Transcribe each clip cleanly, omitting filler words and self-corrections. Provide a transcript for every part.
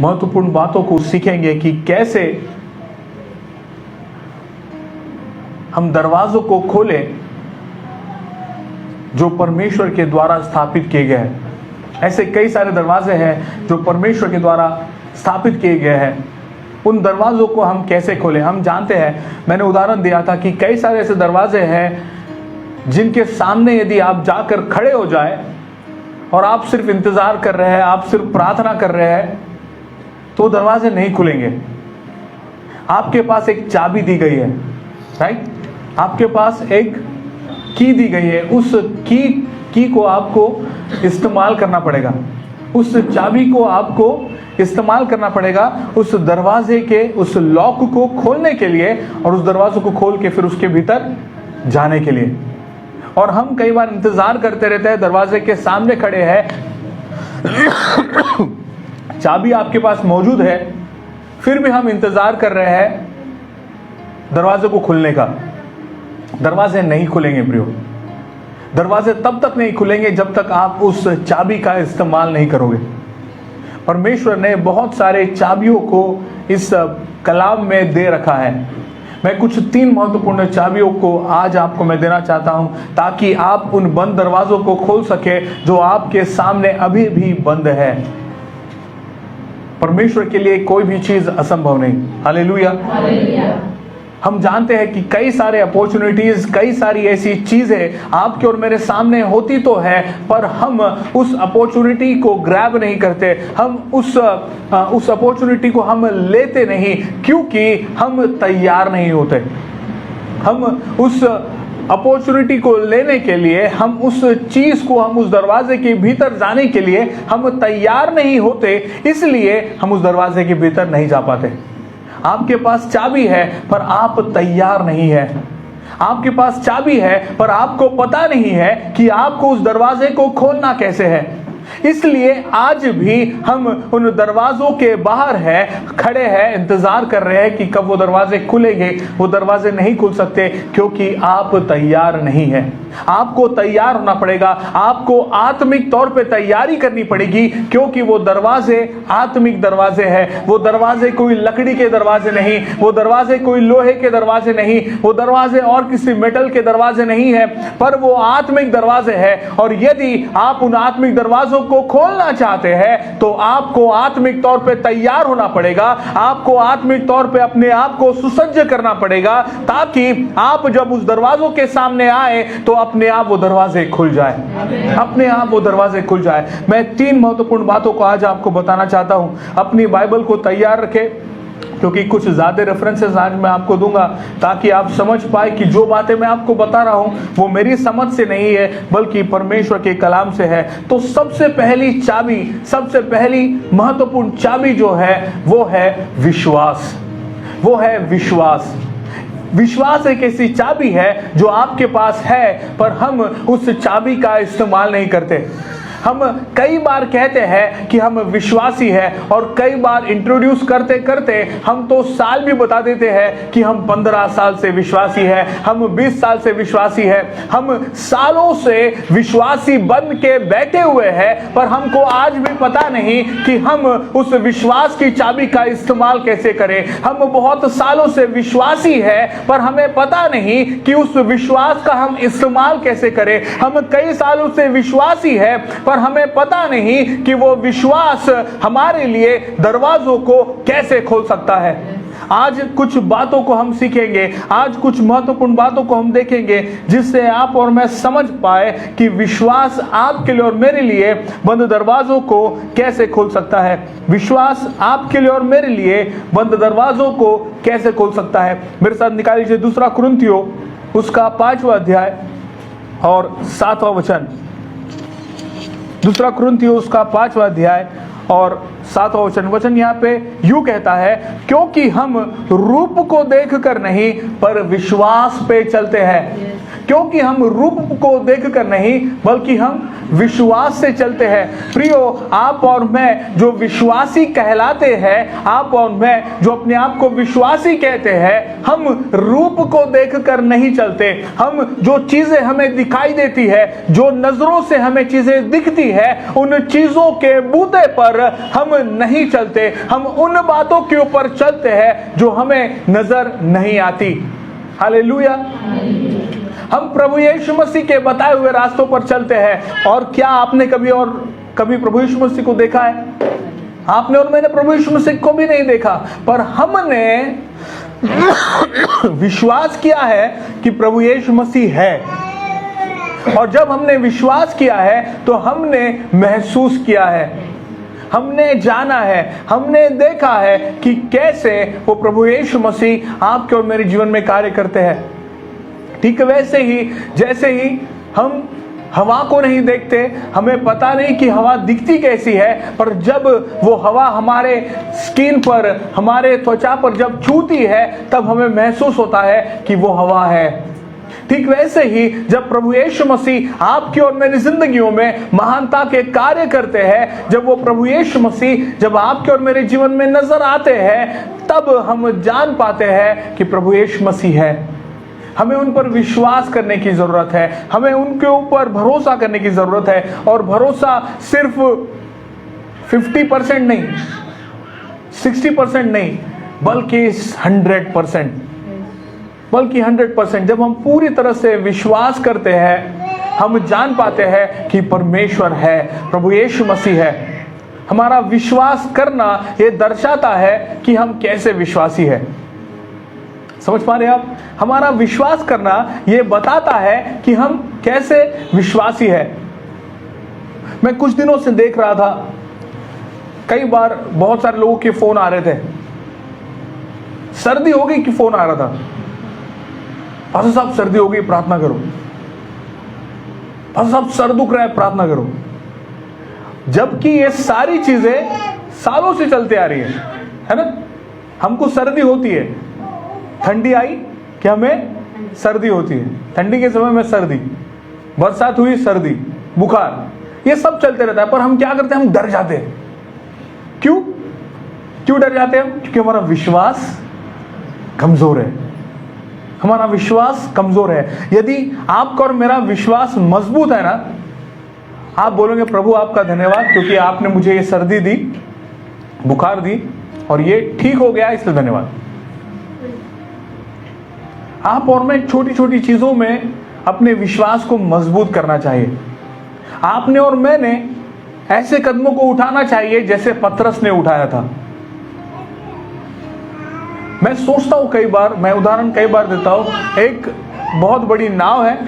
महत्वपूर्ण बातों को सीखेंगे कि कैसे हम दरवाजों को खोलें जो परमेश्वर के द्वारा स्थापित किए गए हैं। ऐसे कई सारे दरवाजे हैं जो परमेश्वर के द्वारा स्थापित किए गए हैं। उन दरवाजों को हम कैसे खोलें? हम जानते हैं, मैंने उदाहरण दिया था कि कई सारे ऐसे दरवाजे हैं जिनके सामने यदि आप जाकर खड़े हो जाए और आप सिर्फ इंतजार कर रहे हैं, आप सिर्फ प्रार्थना कर रहे हैं, तो दरवाजे नहीं खुलेंगे। आपके पास एक चाबी दी गई है, राइट? आपके पास एक की दी गई है। उस की को आपको इस्तेमाल करना पड़ेगा। उस चाबी को आपको इस्तेमाल करना पड़ेगा उस दरवाजे के उस लॉक को खोलने के लिए और उस दरवाजे को खोल के फिर उसके भीतर जाने के लिए। और हम कई बार इंतजार करते रहते हैं, दरवाजे के सामने खड़े हैं, चाबी आपके पास मौजूद है, फिर भी हम इंतजार कर रहे हैं दरवाजे को खुलने का। दरवाजे नहीं खुलेंगे प्रियो। दरवाजे तब तक नहीं खुलेंगे जब तक आप उस चाबी का इस्तेमाल नहीं करोगे। परमेश्वर ने बहुत सारे चाबियों को इस कलाम में दे रखा है। मैं कुछ 3 महत्वपूर्ण चाबियों को आज आपको मैं देना चाहता हूं ताकि आप उन बंद दरवाजों को खोल सके जो आपके सामने अभी भी बंद है। परमेश्वर के लिए कोई भी चीज असंभव नहीं। हालेलुया। हम जानते हैं कि कई सारे अपॉर्चुनिटीज, कई सारी ऐसी चीजें आपके और मेरे सामने होती तो है, पर हम उस अपॉर्चुनिटी को ग्रैब नहीं करते। हम उस अपॉर्चुनिटी को हम लेते नहीं क्योंकि हम तैयार नहीं होते। हम उस अपॉर्चुनिटी को लेने के लिए, हम उस चीज को, हम उस दरवाजे के भीतर जाने के लिए हम तैयार नहीं होते, इसलिए हम उस दरवाजे के भीतर नहीं जा पाते। आपके पास चाबी है पर आप तैयार नहीं है। आपके पास चाबी है पर आपको पता नहीं है कि आपको उस दरवाजे को खोलना कैसे है। इसलिए आज भी हम उन दरवाजों के बाहर हैं, खड़े हैं, इंतजार कर रहे हैं कि कब वो दरवाजे खुलेंगे। वो दरवाजे नहीं खुल सकते क्योंकि आप तैयार नहीं हैं। आपको तैयार होना पड़ेगा। आपको आत्मिक तौर पे तैयारी करनी पड़ेगी क्योंकि वो दरवाजे आत्मिक दरवाजे हैं। वो दरवाजे कोई लकड़ी के दरवाजे नहीं, वो दरवाजे कोई लोहे के दरवाजे नहीं, वो दरवाजे और किसी मेटल के दरवाजे नहीं है, पर वो आत्मिक दरवाजे हैं। और यदि आप उन आत्मिक दरवाजों को खोलना चाहते हैं तो आपको आत्मिक तौर पे तैयार होना पड़ेगा। आपको आत्मिक तौर पे अपने आप को सुसज्ज करना पड़ेगा ताकि आप जब उस दरवाजों के सामने आए तो अपने आप वो दरवाजे खुल जाए। अपने आप वो दरवाजे खुल जाए। मैं 3 महत्वपूर्ण बातों को आज आपको बताना चाहता हूं। अपनी बाइबल को तैयार रखें क्योंकि कुछ ज्यादा रेफरेंसेस आज मैं आपको दूंगा ताकि आप समझ पाए कि जो बातें मैं आपको बता रहा हूं वो मेरी समझ से नहीं है बल्कि परमेश्वर के कलाम से है। तो सबसे पहली चाबी, सबसे पहली महत्वपूर्ण चाबी जो है वो है विश्वास। वो है विश्वास। विश्वास एक ऐसी चाबी है जो आपके पास है पर हम उस चाबी का इस्तेमाल नहीं करते। हम कई बार कहते हैं कि हम विश्वासी हैं और कई बार इंट्रोड्यूस करते करते हम तो साल भी बता देते हैं कि हम 15 साल से विश्वासी हैं, हम 20 साल से विश्वासी हैं। हम सालों से विश्वासी बन के बैठे हुए हैं पर हमको आज भी पता नहीं कि हम उस विश्वास की चाबी का इस्तेमाल कैसे करें। हम बहुत सालों से विश्वासी हैं पर हमें पता नहीं कि उस विश्वास का हम इस्तेमाल कैसे करें। हम कई सालों से विश्वासी हैं पर हमें पता नहीं कि वो विश्वास हमारे लिए दरवाजों को कैसे खोल सकता है। आज कुछ बातों को हम सीखेंगे, आज कुछ महत्वपूर्ण बातों को हम देखेंगे जिससे आप और मैं समझ पाए कि विश्वास आपके लिए और मेरे लिए बंद दरवाजों को कैसे खोल सकता है। विश्वास आपके लिए और मेरे लिए बंद दरवाजों को कैसे खोल सकता है। मेरे साथ निकाल लीजिए 2 कुरिन्थियों उसका 5वां अध्याय और 7वां वचन। 2 कुरिन्थियों उसका 5वां अध्याय और 7वां वचन। वचन यहाँ पे यूं कहता है, क्योंकि हम रूप को देखकर नहीं पर विश्वास पे चलते हैं। क्योंकि हम रूप को देखकर नहीं बल्कि हम विश्वास से चलते हैं। प्रियो, आप और मैं जो विश्वासी कहलाते हैं, आप और मैं जो अपने आप को विश्वासी कहते हैं, हम रूप को देखकर नहीं चलते। हम जो चीजें हमें दिखाई देती है, जो नजरों से हमें चीजें दिखती है, उन चीजों के बूते पर हम नहीं चलते। हम उन बातों के ऊपर चलते हैं जो हमें नजर नहीं आती। हालेलुया। हम प्रभु यीशु मसीह के बताए हुए रास्तों पर चलते हैं। और क्या आपने कभी प्रभु यीशु मसीह को देखा है? आपने और मैंने प्रभु यीशु मसीह को भी नहीं देखा, पर हमने विश्वास किया है कि प्रभु यीशु मसीह है। और जब हमने विश्वास किया है तो हमने महसूस किया है, हमने जाना है, हमने देखा है कि कैसे वो प्रभु यीशु मसीह आपके और मेरे जीवन में कार्य करते हैं। ठीक वैसे ही जैसे ही हम हवा को नहीं देखते, हमें पता नहीं कि हवा दिखती कैसी है, पर जब वो हवा हमारे स्किन पर, हमारे त्वचा पर जब छूती है तब हमें महसूस होता है कि वो हवा है। ठीक वैसे ही जब प्रभु यीशु मसीह आपकी और मेरी जिंदगियों में महानता के कार्य करते हैं, जब वो प्रभु यीशु मसीह जब आपके और मेरे जीवन में नजर आते हैं, तब हम जान पाते हैं कि प्रभु यीशु मसीह है। हमें उन पर विश्वास करने की जरूरत है, हमें उनके ऊपर भरोसा करने की जरूरत है। और भरोसा सिर्फ 50% नहीं, 60% नहीं, बल्कि 100%, बल्कि 100%। जब हम पूरी तरह से विश्वास करते हैं, हम जान पाते हैं कि परमेश्वर है, प्रभु यीशु मसीह है। हमारा विश्वास करना ये दर्शाता है कि हम कैसे विश्वासी है। समझ पा रहे हैं आप? हमारा विश्वास करना ये बताता है कि हम कैसे विश्वासी है। मैं कुछ दिनों से देख रहा था, कई बार बहुत सारे लोगों के फोन आ रहे थे। सर्दी हो गई कि फोन आ रहा था, पास्टर साहब सर्दी हो गई, प्रार्थना करो। पास्टर साहब सर दुख रहा है, प्रार्थना करो। जबकि ये सारी चीजें सालों से चलते आ रही है ना? हमको सर्दी होती है, ठंडी आई कि हमें सर्दी होती है, ठंडी के समय में सर्दी, बरसात हुई सर्दी, बुखार, ये सब चलते रहता है। पर हम क्या करते हैं? हम डर जाते हैं। क्यों डर जाते हैं? क्योंकि हमारा विश्वास कमजोर है। हमारा विश्वास कमजोर है। यदि आपका और मेरा विश्वास मजबूत है ना, आप बोलोगे प्रभु आपका धन्यवाद, क्योंकि आपने मुझे ये सर्दी दी, बुखार दी और ये ठीक हो गया, इसलिए धन्यवाद। आप और मैं छोटी छोटी चीजों में अपने विश्वास को मजबूत करना चाहिए। आपने और मैंने ऐसे कदमों को उठाना चाहिए जैसे पतरस ने उठाया था। मैं सोचता हूं कई बार, मैं उदाहरण कई बार देता हूं, एक बहुत बड़ी नाव है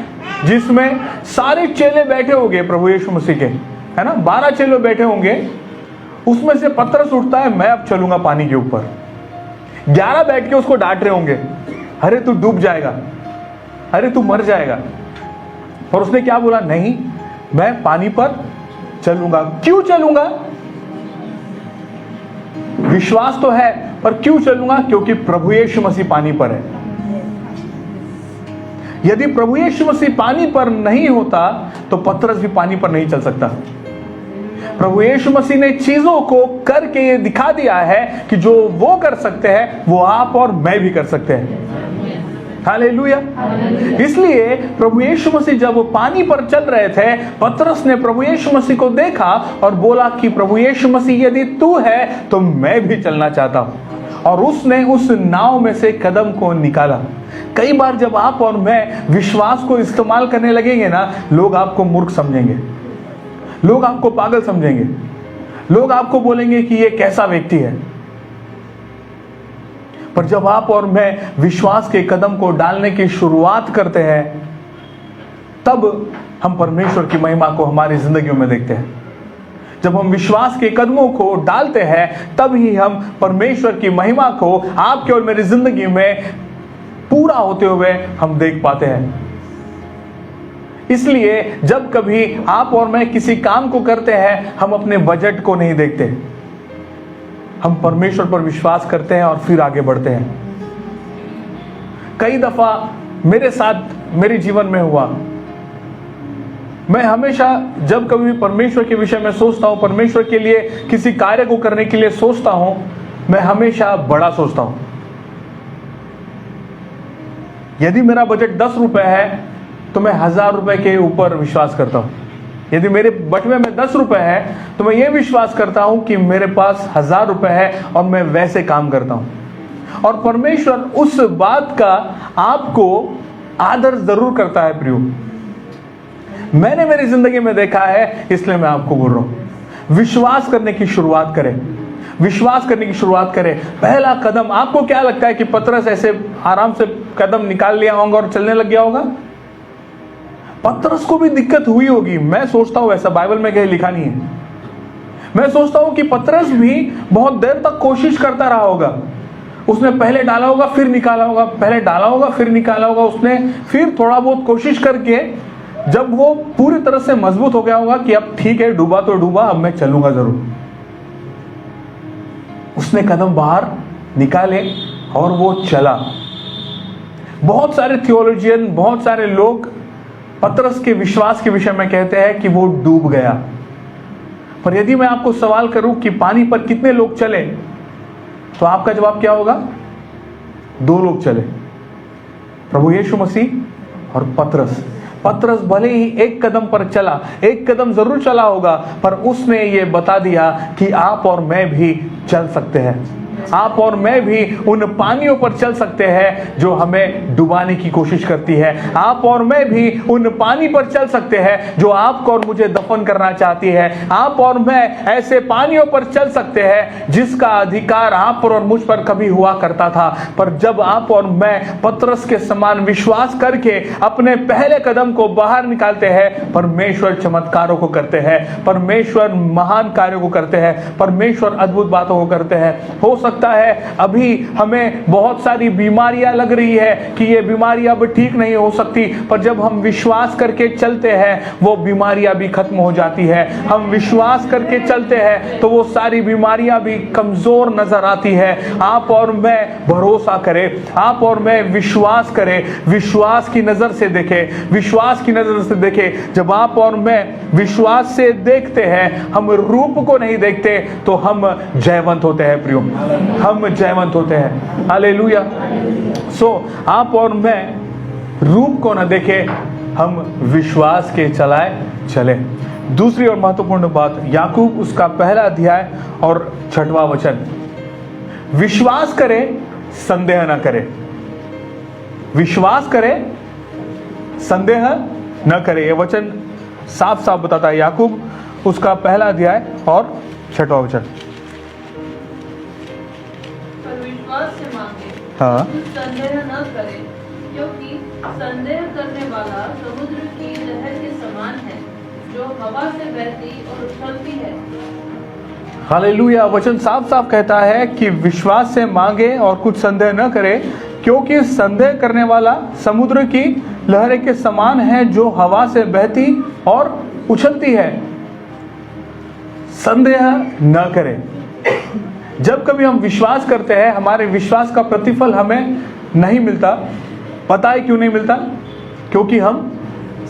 जिसमें सारे चेले बैठे होंगे प्रभु यीशु मसीह के, है ना? 12 चेले बैठे होंगे। उसमें से पतरस उठता है, मैं अब चलूंगा पानी के ऊपर। 11 बैठ के उसको डांट रहे होंगे, अरे तू डूब जाएगा, अरे तू मर जाएगा। और उसने क्या बोला? नहीं, मैं पानी पर चलूंगा। क्यों चलूंगा? विश्वास तो है, पर क्यों चलूंगा? क्योंकि प्रभु यीशु मसीह पानी पर है। यदि प्रभु यीशु मसीह पानी पर नहीं होता तो पतरस भी पानी पर नहीं चल सकता। प्रभु यीशु मसीह ने चीजों को करके ये दिखा दिया है कि जो वो कर सकते हैं वो आप और मैं भी कर सकते हैं। हालेलुया। इसलिए प्रभु यीशु मसीह जब वो पानी पर चल रहे थे, पतरस ने प्रभु यीशु मसीह को देखा और बोला कि प्रभु यीशु मसीह यदि तू है तो मैं भी चलना चाहता हूं। और उसने उस नाव में से कदम को निकाला। कई बार जब आप और मैं विश्वास को इस्तेमाल करने लगेंगे ना, लोग आपको मूर्ख समझेंगे, लोग आपको पागल समझेंगे, लोग आपको बोलेंगे कि ये कैसा व्यक्ति है। पर जब आप और मैं विश्वास के कदम को डालने की शुरुआत करते हैं, तब हम परमेश्वर की महिमा को हमारी जिंदगियों में देखते हैं। जब हम विश्वास के कदमों को डालते हैं, तब ही हम परमेश्वर की महिमा को आपके और मेरी जिंदगी में पूरा होते हुए हम देख पाते हैं। इसलिए जब कभी आप और मैं किसी काम को करते हैं, हम अपने बजट को नहीं देखते, हम परमेश्वर पर विश्वास करते हैं और फिर आगे बढ़ते हैं। कई दफा मेरे साथ मेरे जीवन में हुआ। मैं हमेशा जब कभी भी परमेश्वर के विषय में सोचता हूं, परमेश्वर के लिए किसी कार्य को करने के लिए सोचता हूं, मैं हमेशा बड़ा सोचता हूं। यदि मेरा बजट 10 रुपए है तो मैं 1000 रुपए के ऊपर विश्वास करता हूं। यदि मेरे बटवे में 10 रुपए है तो मैं ये विश्वास करता हूं कि मेरे पास 1000 रुपए है और मैं वैसे काम करता हूं। और परमेश्वर उस बात का आपको आदर जरूर करता है प्रियो। मैंने मेरी जिंदगी में देखा है, इसलिए मैं आपको बोल रहा हूं, विश्वास करने की शुरुआत करें, विश्वास करने की शुरुआत करें। पहला कदम, आपको क्या लगता है कि पतरस ऐसे आराम से कदम निकाल लिया होगा और चलने लग गया होगा? पतरस को भी दिक्कत हुई होगी, मैं सोचता हूं, ऐसा बाइबल में कहीं लिखा नहीं है। मैं सोचता हूं कि पतरस भी बहुत देर तक कोशिश करता रहा होगा। उसने पहले डाला होगा फिर निकाला होगा, पहले डाला होगा फिर निकाला होगा। उसने फिर थोड़ा बहुत कोशिश करके जब वो पूरी तरह से मजबूत हो गया होगा कि अब ठीक है, डूबा तो डूबा, अब मैं चलूंगा जरूर, उसने कदम बाहर निकाले और वो चला। बहुत सारे थियोलॉजियन, बहुत सारे लोग पतरस के विश्वास के विषय में कहते हैं कि वो डूब गया। पर यदि मैं आपको सवाल करूं कि पानी पर कितने लोग चले, तो आपका जवाब क्या होगा? 2 लोग चले, प्रभु यीशु मसीह और पतरस। पतरस भले ही एक कदम पर चला, एक कदम जरूर चला होगा, पर उसने ये बता दिया कि आप और मैं भी चल सकते हैं, आप और मैं भी उन पानियों पर चल सकते हैं जो हमें डुबाने की कोशिश करती है। आप और मैं भी उन पानी पर चल सकते हैं जो आपको और मुझे दफन करना चाहती है। आप और मैं ऐसे पानियों पर चल सकते हैं जिसका अधिकार आप पर और मुझ पर कभी हुआ करता था। पर जब आप और मैं पतरस के समान विश्वास करके अपने पहले कदम को बाहर निकालते हैं, परमेश्वर चमत्कारों को करते हैं, परमेश्वर महान कार्यों को करते हैं, परमेश्वर अद्भुत बातों को करते हैं। हो सकता है अभी हमें बहुत सारी बीमारियां लग रही है कि ये बीमारी अब ठीक नहीं हो सकती, पर जब हम विश्वास करके चलते हैं वो बीमारियां भी खत्म हो जाती है। हम विश्वास करके चलते हैं तो वो सारी बीमारियां भी कमजोर नजर आती है। आप और मैं भरोसा करें, आप और मैं विश्वास करें, विश्वास की नजर से देखें, विश्वास की नजर से देखें। जब आप और मैं विश्वास से देखते हैं, हम रूप को नहीं देखते, तो हम जयवंत होते हैं प्रियो, हम जयवंत होते हैं। हालेलुया। सो आप और मैं रूप को न देखें, हम विश्वास के चले। दूसरी और महत्वपूर्ण बात, याकूब उसका पहला अध्याय और 6वां वचन, विश्वास करें संदेह न करें, विश्वास करें संदेह न करें। यह वचन साफ साफ बताता है, याकूब उसका पहला अध्याय और 6वां वचन। से मांगे, हाँ, संदेह न करे, क्योंकि संदेह करने वाला समुद्र की लहर के समान है जो हवा से बहती और उछलती है। हालेलुया। वचन साफ साफ कहता है कि विश्वास से मांगे और कुछ संदेह न करे, क्योंकि संदेह करने वाला समुद्र की लहरें के समान है जो हवा से बहती और उछलती है। संदेह न करें। जब कभी हम विश्वास करते हैं, हमारे विश्वास का प्रतिफल हमें नहीं मिलता। पता है क्यों नहीं मिलता? क्योंकि हम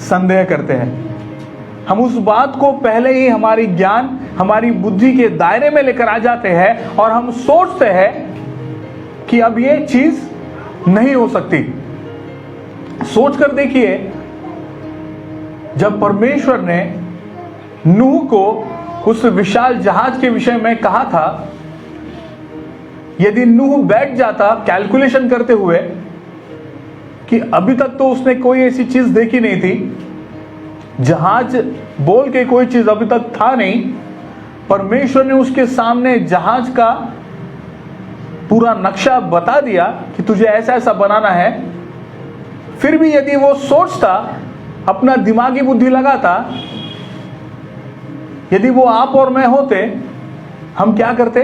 संदेह करते हैं। हम उस बात को पहले ही हमारी ज्ञान, हमारी बुद्धि के दायरे में लेकर आ जाते हैं और हम सोचते हैं कि अब ये चीज नहीं हो सकती। सोच कर देखिए, जब परमेश्वर ने नूह को उस विशाल जहाज के विषय में कहा था, यदि नूह बैठ जाता कैलकुलेशन करते हुए कि अभी तक तो उसने कोई ऐसी चीज देखी नहीं थी, जहाज बोल के कोई चीज अभी तक था नहीं, परमेश्वर ने उसके सामने जहाज का पूरा नक्शा बता दिया कि तुझे ऐसा ऐसा बनाना है, फिर भी यदि वो सोचता, अपना दिमागी बुद्धि लगाता, यदि वो आप और मैं होते, हम क्या करते?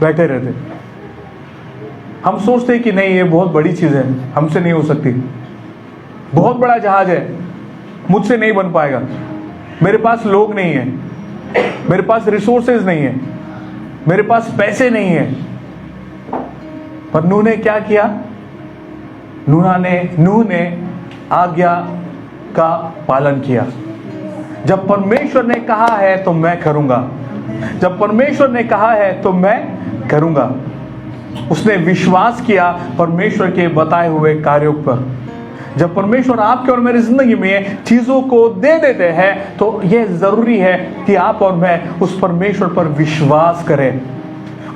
बैठे रहते। हम सोचते कि नहीं, ये बहुत बड़ी चीज है, हमसे नहीं हो सकती, बहुत बड़ा जहाज है, मुझसे नहीं बन पाएगा, मेरे पास लोग नहीं है, मेरे पास रिसोर्सेज नहीं है, मेरे पास पैसे नहीं है। पर नूह ने क्या किया? नूह ने आज्ञा का पालन किया। जब परमेश्वर ने कहा है तो मैं करूंगा, जब परमेश्वर ने कहा है तो मैं करूंगा। उसने विश्वास किया परमेश्वर के बताए हुए कार्यों पर। जब परमेश्वर आपके और मेरी जिंदगी में चीजों को दे देते हैं तो यह जरूरी है कि आप और मैं उस परमेश्वर पर विश्वास करें,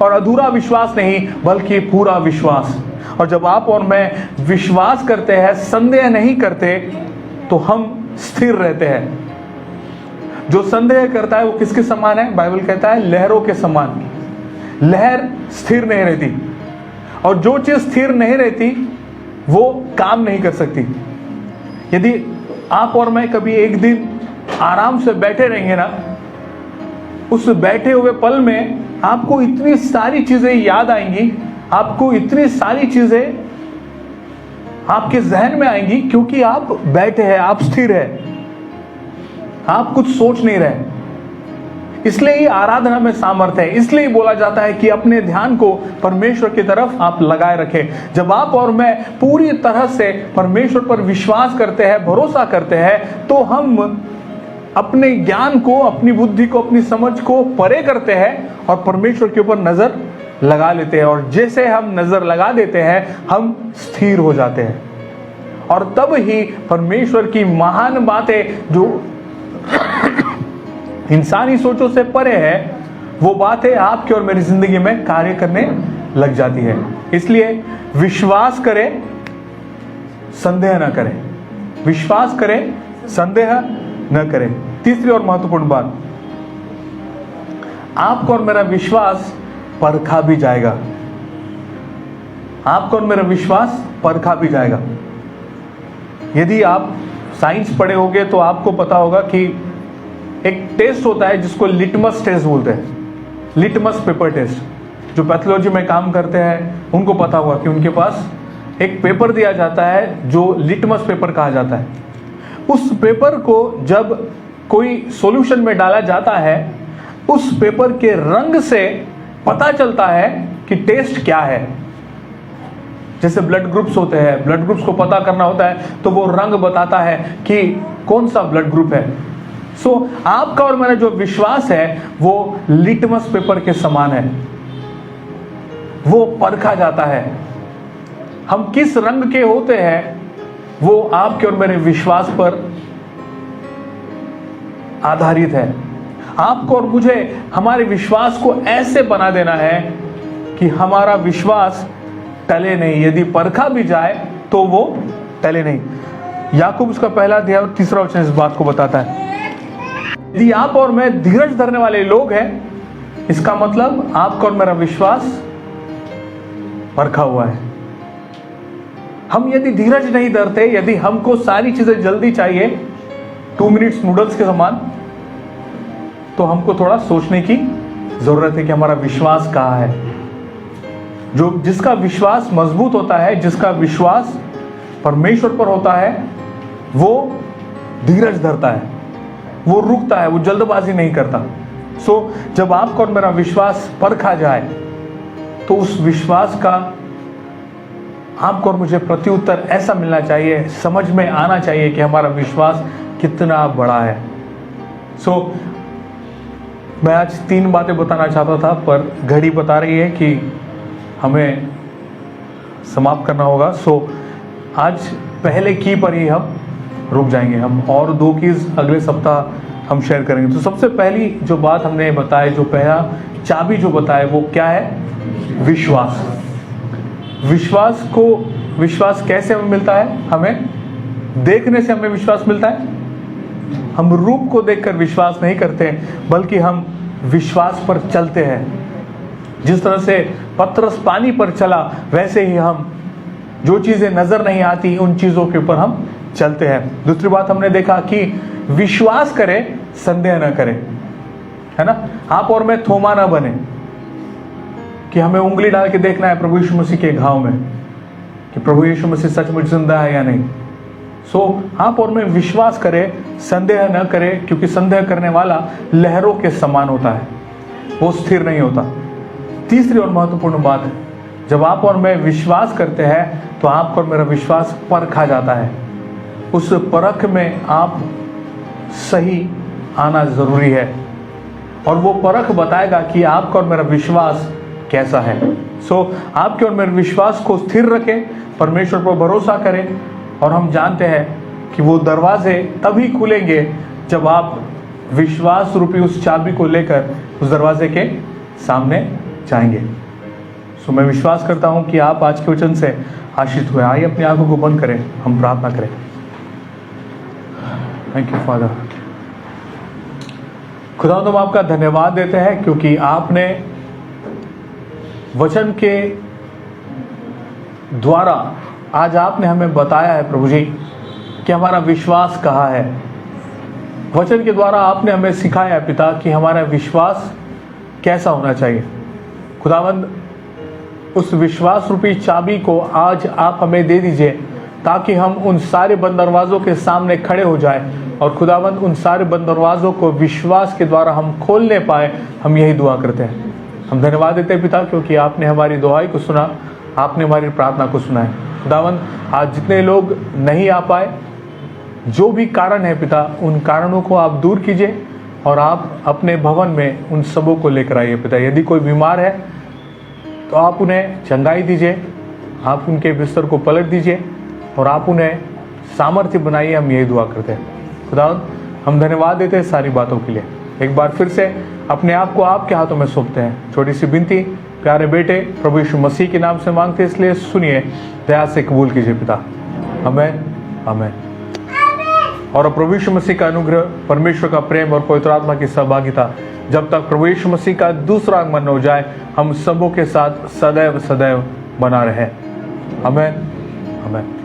और अधूरा विश्वास नहीं बल्कि पूरा विश्वास। और जब आप और मैं विश्वास करते हैं, संदेह नहीं करते, तो हम स्थिर रहते हैं। जो संदेह करता है वो किसके समान है? बाइबल कहता है लहरों के समान। लहर स्थिर नहीं रहती, और जो चीज स्थिर नहीं रहती वो काम नहीं कर सकती। यदि आप और मैं कभी एक दिन आराम से बैठे रहेंगे ना, उस बैठे हुए पल में आपको इतनी सारी चीजें याद आएंगी, आपको इतनी सारी चीजें आपके जहन में आएंगी, क्योंकि आप बैठे हैं, आप स्थिर है, आप कुछ सोच नहीं रहे। इसलिए ही आराधना में सामर्थ्य है। इसलिए बोला जाता है कि अपने ध्यान को परमेश्वर की तरफ आप लगाए रखें। जब आप और मैं पूरी तरह से परमेश्वर पर विश्वास करते हैं, भरोसा करते हैं, तो हम अपने ज्ञान को, अपनी बुद्धि को, अपनी समझ को परे करते हैं और परमेश्वर के ऊपर नजर लगा लेते हैं। और जैसे हम नजर लगा देते हैं, हम स्थिर हो जाते हैं, और तब ही परमेश्वर की महान बातें जो इंसानी सोचों से परे है, वो बातें आपके और मेरी जिंदगी में कार्य करने लग जाती है। इसलिए विश्वास करें, संदेह न करें। विश्वास करें, संदेह न करें। तीसरी और महत्वपूर्ण बात, आपका और मेरा विश्वास परखा भी जाएगा। आपका और मेरा विश्वास परखा भी जाएगा। यदि आप साइंस पढ़े होंगे तो आपको पता होगा कि एक टेस्ट होता है जिसको लिटमस टेस्ट बोलते हैं, लिटमस पेपर टेस्ट। जो पैथोलॉजी में काम करते हैं उनको पता होगा कि उनके पास एक पेपर दिया जाता है जो लिटमस पेपर कहा जाता है। उस पेपर को जब कोई सॉल्यूशन में डाला जाता है, उस पेपर के रंग से पता चलता है कि टेस्ट क्या है। जैसे ब्लड ग्रुप्स होते हैं, ब्लड ग्रुप्स को पता करना होता है तो वो रंग बताता है कि कौन सा ब्लड ग्रुप है। सो आपका और मेरा जो विश्वास है वो लिटमस पेपर के समान है, वो परखा जाता है। हम किस रंग के होते हैं वो आपके और मेरे विश्वास पर आधारित है। आपको और मुझे हमारे विश्वास को ऐसे बना देना है कि हमारा विश्वास टले नहीं। यदि परखा भी जाए तो वो टले नहीं। याकूब उसका पहला अध्याय और 3 वचन इस बात को बताता है। यदि आप और मैं धीरज धरने वाले लोग हैं, इसका मतलब आपका और मेरा विश्वास परखा हुआ है। हम यदि धीरज नहीं धरते, यदि हमको सारी चीजें जल्दी चाहिए, 2 मिनट्स नूडल्स के समान, तो हमको थोड़ा सोचने की जरूरत है कि हमारा विश्वास कहाँ है। जिसका विश्वास मजबूत होता है, जिसका विश्वास परमेश्वर पर होता है, वो धीरज धरता है, वो रुकता है, वो जल्दबाजी नहीं करता। जब आपका और मेरा विश्वास परखा जाए तो उस विश्वास का आपको और मुझे प्रत्युत्तर ऐसा मिलना चाहिए, समझ में आना चाहिए कि हमारा विश्वास कितना बड़ा है। मैं आज 3 बातें बताना चाहता था, पर घड़ी बता रही है कि हमें समाप्त करना होगा। आज पहले की पर ही हम रुक जाएंगे। हम और 2 कीज अगले सप्ताह हम शेयर करेंगे। तो सबसे पहली जो बात हमने बताई, जो पहला चाबी जो बताया, वो क्या है? विश्वास। विश्वास कैसे हमें मिलता है? हमें देखने से हमें विश्वास मिलता है। हम रूप को देखकर विश्वास नहीं करते, बल्कि हम विश्वास पर चलते हैं। जिस तरह से पतरस पानी पर चला, वैसे ही हम जो चीजें नजर नहीं आती उन चीजों के ऊपर हम चलते हैं। दूसरी बात हमने देखा कि विश्वास करें, संदेह न करें, है ना। आप और मैं थोमा ना बने कि हमें उंगली डाल के देखना है प्रभु यीशु मसीह के घाव में कि प्रभु यीशु मसीह सचमुच जिंदा है या नहीं। आप और मैं विश्वास करें, संदेह न करें, क्योंकि संदेह करने वाला लहरों के समान होता है, वो स्थिर नहीं होता। तीसरी और महत्वपूर्ण बात, जब आप और मैं विश्वास करते हैं तो आपका और मेरा विश्वास परखा जाता है। उस परख में आप सही आना ज़रूरी है और वो परख बताएगा कि आपका और मेरा विश्वास कैसा है। आपके और मेरे विश्वास को स्थिर रखें, परमेश्वर पर भरोसा करें और हम जानते हैं कि वो दरवाजे तभी खुलेंगे जब आप विश्वास रूपी उस चाबी को लेकर उस दरवाजे के सामने जाएंगे। मैं विश्वास करता हूं कि आप आज के वचन से आशीष हुए। आइए अपनी आंखों को बंद करें, हम प्रार्थना करें। Thank you father. खुदा हम आपका धन्यवाद देते हैं क्योंकि आपने वचन के द्वारा आज आपने हमें बताया है प्रभु जी कि हमारा विश्वास कहाँ है। वचन के द्वारा आपने हमें सिखाया है पिता कि हमारा विश्वास कैसा होना चाहिए। खुदावंद उस विश्वास रूपी चाबी को आज आप हमें दे दीजिए ताकि हम उन सारे बंद दरवाज़ों के सामने खड़े हो जाए और खुदावंद उन सारे बंद दरवाज़ों को विश्वास के द्वारा हम खोलने पाए। हम यही दुआ करते हैं। हम धन्यवाद देते हैं पिता क्योंकि आपने हमारी दुआई को सुना, आपने हमारी प्रार्थना को सुना है। खुदावंद आज जितने लोग नहीं आ पाए, जो भी कारण है पिता, उन कारणों को आप दूर कीजिए और आप अपने भवन में उन सबों को लेकर आइए पिता। यदि कोई बीमार है तो आप उन्हें चंगाई दीजिए, आप उनके बिस्तर को पलट दीजिए और आप उन्हें सामर्थ्य बनाइए। हम यही दुआ करते हैं। खुदावंद हम धन्यवाद देते हैं सारी बातों के लिए। एक बार फिर से अपने आप को आपके हाथों में सौंपते हैं। छोटी सी विनती प्यारे बेटे प्रभु यीशु मसीह के नाम से मांगते हैं, इसलिए सुनिए, दया से कबूल कीजिए पिता। आमीन आमीन। और प्रभु यीशु मसीह का अनुग्रह, परमेश्वर का प्रेम और पवित्र आत्मा की सहभागिता जब तक प्रभु यीशु मसीह का दूसरा आगमन न हो जाए हम सबों के साथ सदैव सदैव बना रहे। आमीन आमीन।